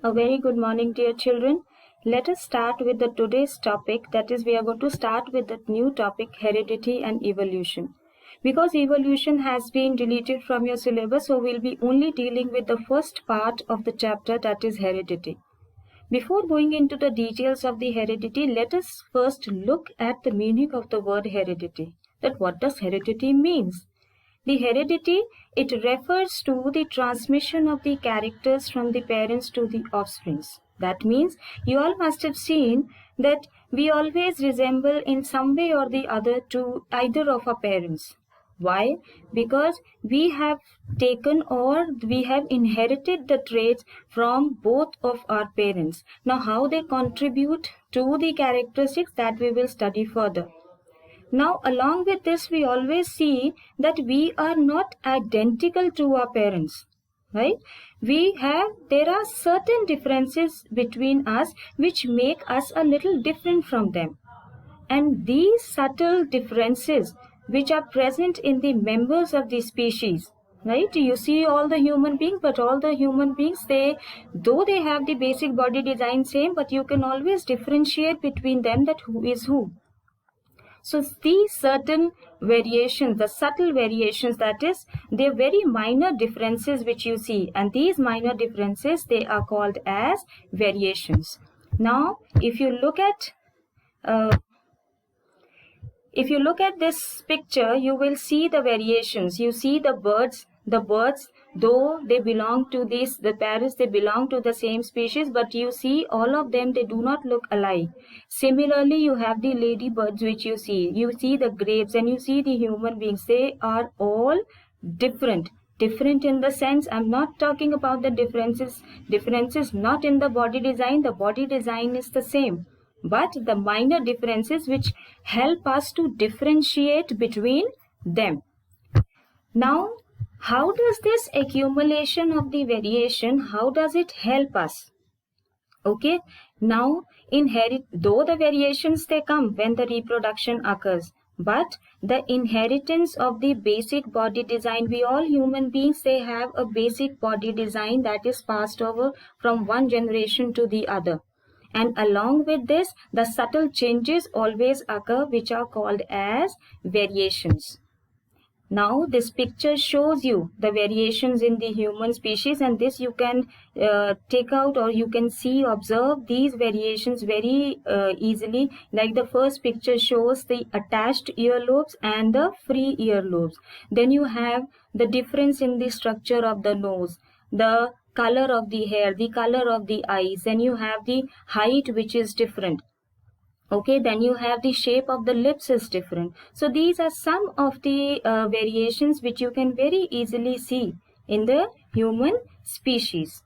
A very good morning, dear children. Let us start with the today's topic. That is, we are going to start with the new topic, heredity and evolution. Because evolution has been deleted from your syllabus, so we'll be only dealing with the first part of the chapter, that is heredity. Before going into the details of the heredity, let us first look at the meaning of the word heredity. That what does heredity means? The heredity, it refers to the transmission of the characters from the parents to the offsprings. That means you all must have seen that we always resemble in some way or the other to either of our parents. Why? Because we have taken or we have inherited the traits from both of our parents. Now, how they contribute to the characteristics, that we will study further. Now, along with this, we always see that we are not identical to our parents, right? There are certain differences between us which make us a little different from them. And these subtle differences which are present in the members of the species, right? You see all the human beings, but all the human beings, though they have the basic body design same, but you can always differentiate between them that who is who. So these certain variations, the subtle variations, that is, they're very minor differences which you see, and these minor differences, they are called as variations. Now, if you look at this picture, you will see the variations. You see the birds, though they belong to the parrots, they belong to the same species, but you see all of them, they do not look alike. Similarly, you have the ladybirds which you see the grapes, and you see the human beings. They are all different in the sense, I'm not talking about the differences not in the body design. The body design is the same, but the minor differences which help us to differentiate between them. Now, how does this accumulation of the variation, how does it help us? Okay, now though the variations, they come when the reproduction occurs, but the inheritance of the basic body design, we all human beings, they have a basic body design that is passed over from one generation to the other. And along with this, the subtle changes always occur which are called as variations. Now, this picture shows you the variations in the human species, and this you can take out, or you can observe these variations very easily. Like the first picture shows the attached earlobes and the free earlobes. Then you have the difference in the structure of the nose, the color of the hair, the color of the eyes. Then you have the height which is different. Okay, then you have the shape of the lips is different. So these are some of the variations which you can very easily see in the human species.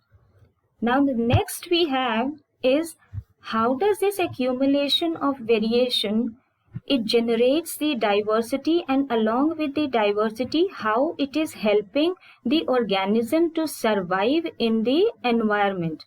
Now the next we have is, how does this accumulation of variation, it generates the diversity, and along with the diversity, how it is helping the organism to survive in the environment.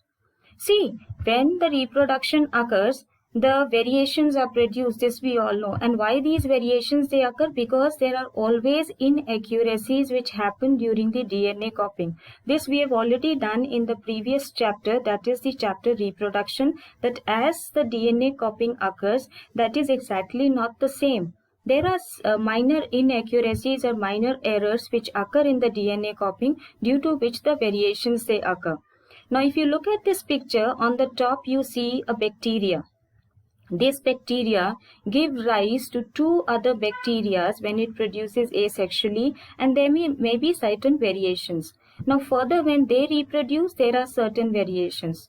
See, when the reproduction occurs, the variations are produced, this we all know. And why these variations they occur? Because there are always inaccuracies which happen during the DNA copying. This we have already done in the previous chapter, that is the chapter reproduction, that as the DNA copying occurs, that is exactly not the same. There are minor inaccuracies or minor errors which occur in the DNA copying, due to which the variations they occur. Now, if you look at this picture, on the top you see a bacteria. This bacteria gives rise to two other bacteria when it produces asexually, and there may be certain variations. Now, further, when they reproduce, there are certain variations,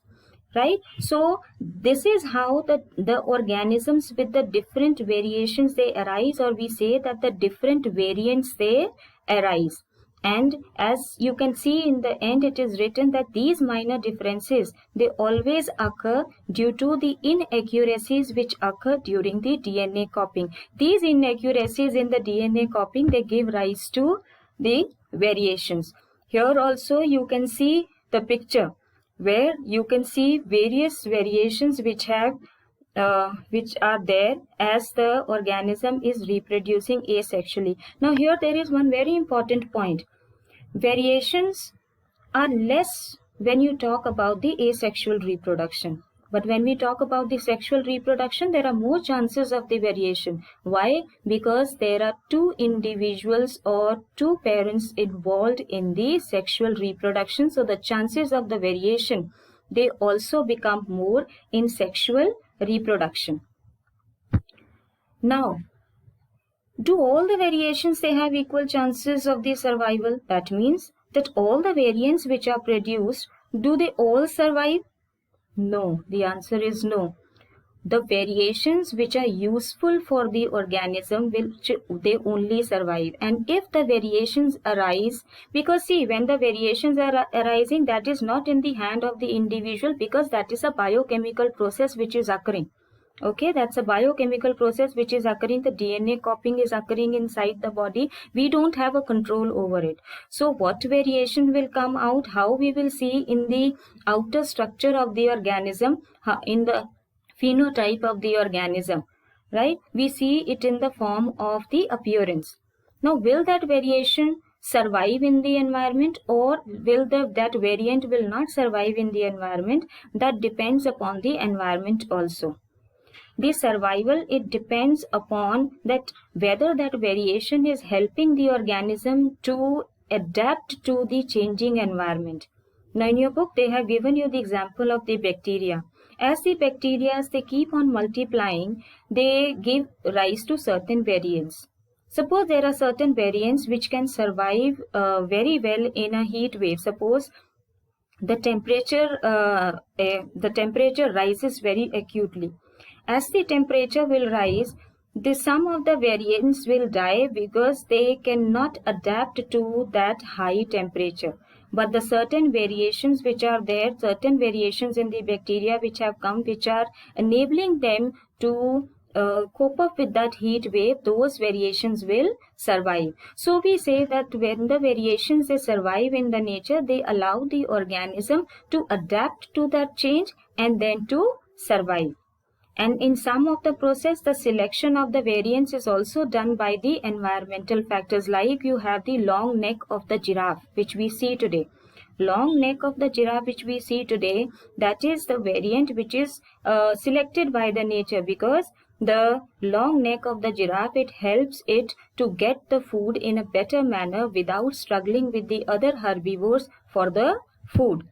right? So, this is how the organisms with the different variations they arise, or we say that the different variants they arise. And as you can see in the end, it is written that these minor differences, they always occur due to the inaccuracies which occur during the DNA copying. These inaccuracies in the DNA copying, they give rise to the variations. Here also you can see the picture where you can see various variations which are there as the organism is reproducing asexually. Now here there is one very important point. Variations are less when you talk about the asexual reproduction. But when we talk about the sexual reproduction, there are more chances of the variation. Why? Because there are two individuals or two parents involved in the sexual reproduction. So the chances of the variation, they also become more in sexual reproduction. Now, do all the variations, they have equal chances of the survival? That means that all the variants which are produced, do they all survive? No, the answer is no. The variations which are useful for the organism will they only survive. And if the variations arise, because see, when the variations are arising, that is not in the hand of the individual, because that is a biochemical process which is occurring. Okay, that's a biochemical process which is occurring. The DNA copying is occurring inside the body. We don't have a control over it. So what variation will come out, how we will see in the outer structure of the organism, in the phenotype of the organism, right? We see it in the form of the appearance. Now, will that variation survive in the environment, or will that variant will not survive in the environment? That depends upon the environment also. The survival, it depends upon that whether that variation is helping the organism to adapt to the changing environment. Now in your book they have given you the example of the bacteria. As the bacteria, they keep on multiplying, they give rise to certain variants. Suppose there are certain variants which can survive very well in a heat wave. Suppose the temperature rises very acutely. As the temperature will rise, some of the variants will die because they cannot adapt to that high temperature. But the certain variations which are there, certain variations in the bacteria which have come, which are enabling them to cope up with that heat wave, those variations will survive. So we say that when the variations they survive in the nature, they allow the organism to adapt to that change and then to survive. And in some of the process, the selection of the variants is also done by the environmental factors, like you have the long neck of the giraffe, which we see today. Long neck of the giraffe which we see today, that is the variant which is selected by the nature, because the long neck of the giraffe, it helps it to get the food in a better manner without struggling with the other herbivores for the food.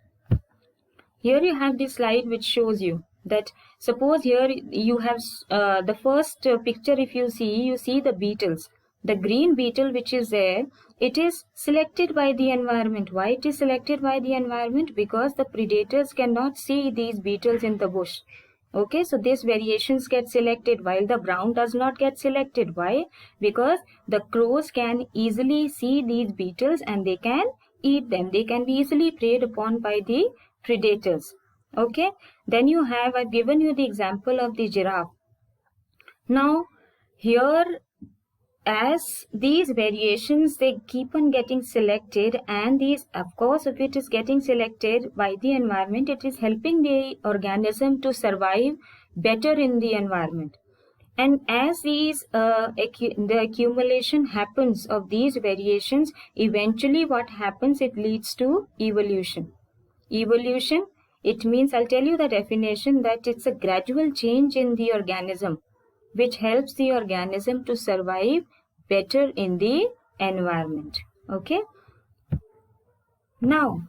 Here you have the slide which shows you that suppose here you have the first picture. If you see the beetles. The green beetle which is there, it is selected by the environment. Why it is selected by the environment? Because the predators cannot see these beetles in the bush. Okay, so these variations get selected while the brown does not get selected. Why? Because the crows can easily see these beetles and they can eat them. They can be easily preyed upon by the predators. Okay, then you have, I've given you the example of the giraffe. Now here, as these variations, they keep on getting selected, and these, of course, if it is getting selected by the environment, it is helping the organism to survive better in the environment. And as these the accumulation happens of these variations, eventually what happens, it leads to evolution. Evolution, it means, I'll tell you the definition, that it's a gradual change in the organism which helps the organism to survive better in the environment. Okay. Now,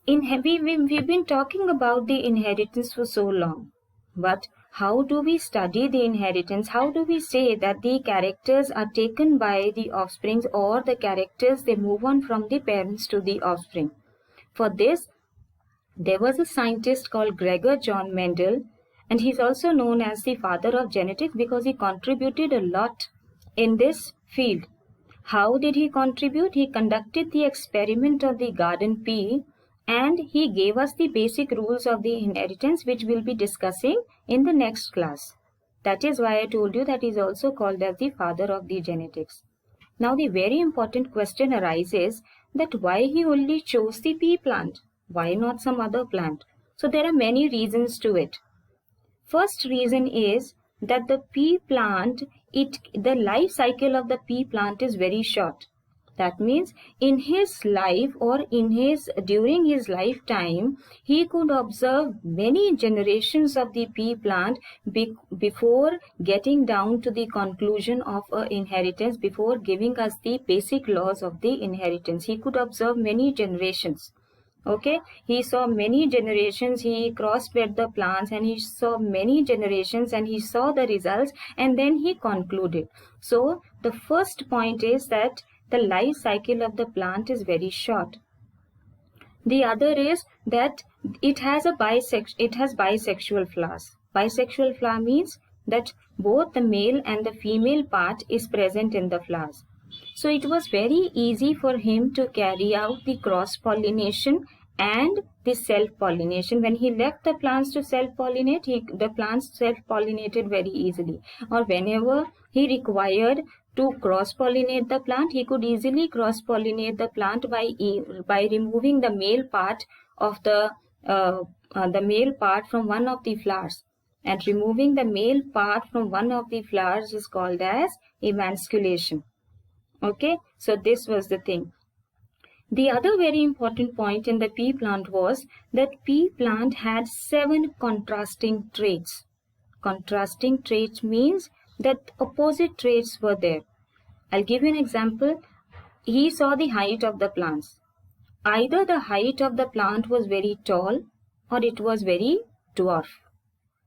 we've been talking about the inheritance for so long, but how do we study the inheritance? How do we say that the characters are taken by the offspring, or the characters, they move on from the parents to the offspring? For this, there was a scientist called Gregor John Mendel, and he's also known as the father of genetics because he contributed a lot in this field. How did he contribute? He conducted the experiment of the garden pea, and he gave us the basic rules of the inheritance, which we'll be discussing in the next class. That is why I told you that he is also called as the father of the genetics. Now the very important question arises that why he only chose the pea plant? Why not some other plant? So there are many reasons to it. First reason is that the pea plant, the life cycle of the pea plant is very short. That means in his life or during his lifetime, he could observe many generations of the pea plant before getting down to the conclusion of inheritance, before giving us the basic laws of the inheritance. He could observe many generations. Okay, he saw many generations, he crossbred the plants and he saw many generations and he saw the results, and then he concluded. So the first point is that the life cycle of the plant is very short. The other is that it has bisexual flowers. Bisexual flower means that both the male and the female part is present in the flowers. So it was very easy for him to carry out the cross-pollination and the self-pollination. When he left the plants to self-pollinate, the plants self-pollinated very easily. Or whenever he required to cross-pollinate the plant, he could easily cross-pollinate the plant by removing the male part of the male part from one of the flowers. And removing the male part from one of the flowers is called as emasculation. Okay, so this was the thing. The other very important point in the pea plant was that pea plant had 7 contrasting traits. Contrasting traits means that opposite traits were there. I'll give you an example. He saw the height of the plants. Either the height of the plant was very tall or it was very dwarf.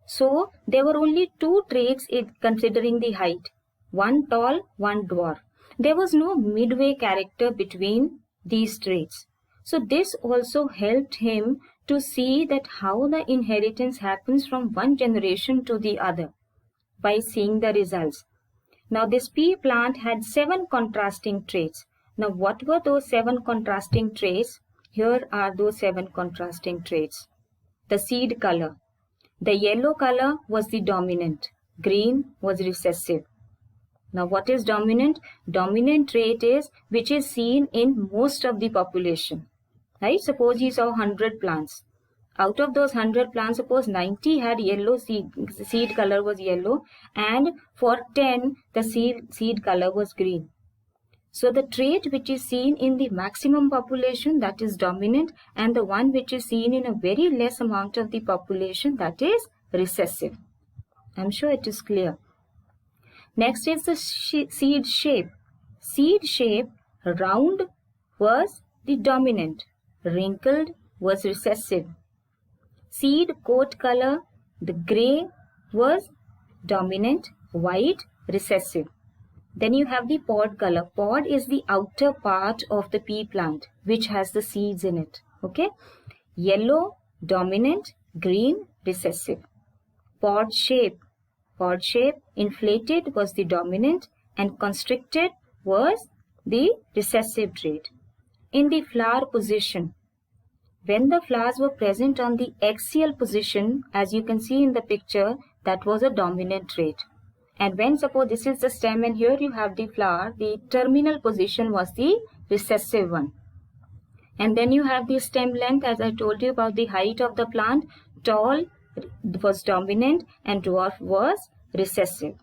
So there were only 2 traits considering the height. One tall, one dwarf. There was no midway character between these traits. So this also helped him to see that how the inheritance happens from one generation to the other by seeing the results. Now this pea plant had 7 contrasting traits. Now what were those 7 contrasting traits? Here are those 7 contrasting traits. The seed color. The yellow color was the dominant. Green was recessive. Now what is dominant? Dominant trait is which is seen in most of the population. Right? Suppose he saw 100 plants. Out of those 100 plants, suppose 90 had yellow seed color was yellow, and for 10 the seed color was green. So the trait which is seen in the maximum population, that is dominant, and the one which is seen in a very less amount of the population, that is recessive. I'm sure it is clear. Next is the seed shape. Seed shape, round was the dominant, wrinkled was recessive. Seed coat color, the grey was dominant, white recessive. Then you have the pod color. Pod is the outer part of the pea plant which has the seeds in it. Okay. Yellow dominant, green recessive. Pod shape. Pod shape, inflated was the dominant and constricted was the recessive trait. In the flower position, when the flowers were present on the axial position, as you can see in the picture, that was a dominant trait. And when suppose this is the stem and here you have the flower, the terminal position was the recessive one. And then you have the stem length, as I told you about the height of the plant. Tall was dominant and dwarf was recessive.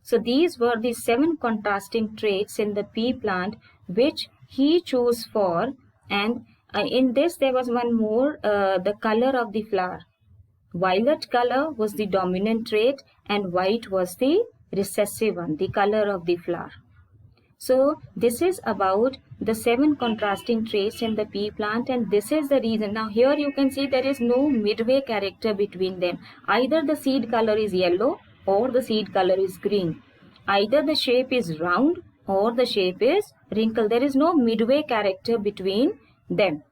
So these were the 7 contrasting traits in the pea plant which he chose for. And in this there was one more, the color of the flower. Violet color was the dominant trait and white was the recessive one, the color of the flower. So this is about the 7 contrasting traits in the pea plant, and this is the reason. Now here you can see there is no midway character between them. Either the seed color is yellow or the seed color is green. Either the shape is round or the shape is wrinkled. There is no midway character between them.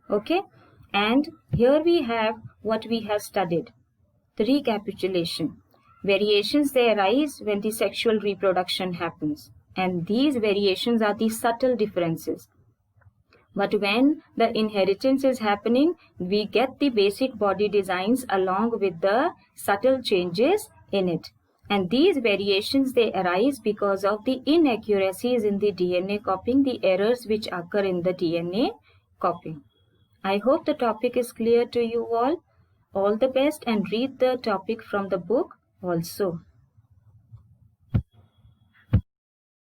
Okay. And here we have what we have studied. The recapitulation. Variations, they arise when the sexual reproduction happens. And these variations are the subtle differences. But when the inheritance is happening, we get the basic body designs along with the subtle changes in it. And these variations, they arise because of the inaccuracies in the DNA copying, the errors which occur in the DNA copying. I hope the topic is clear to you all. All the best, and read the topic from the book also.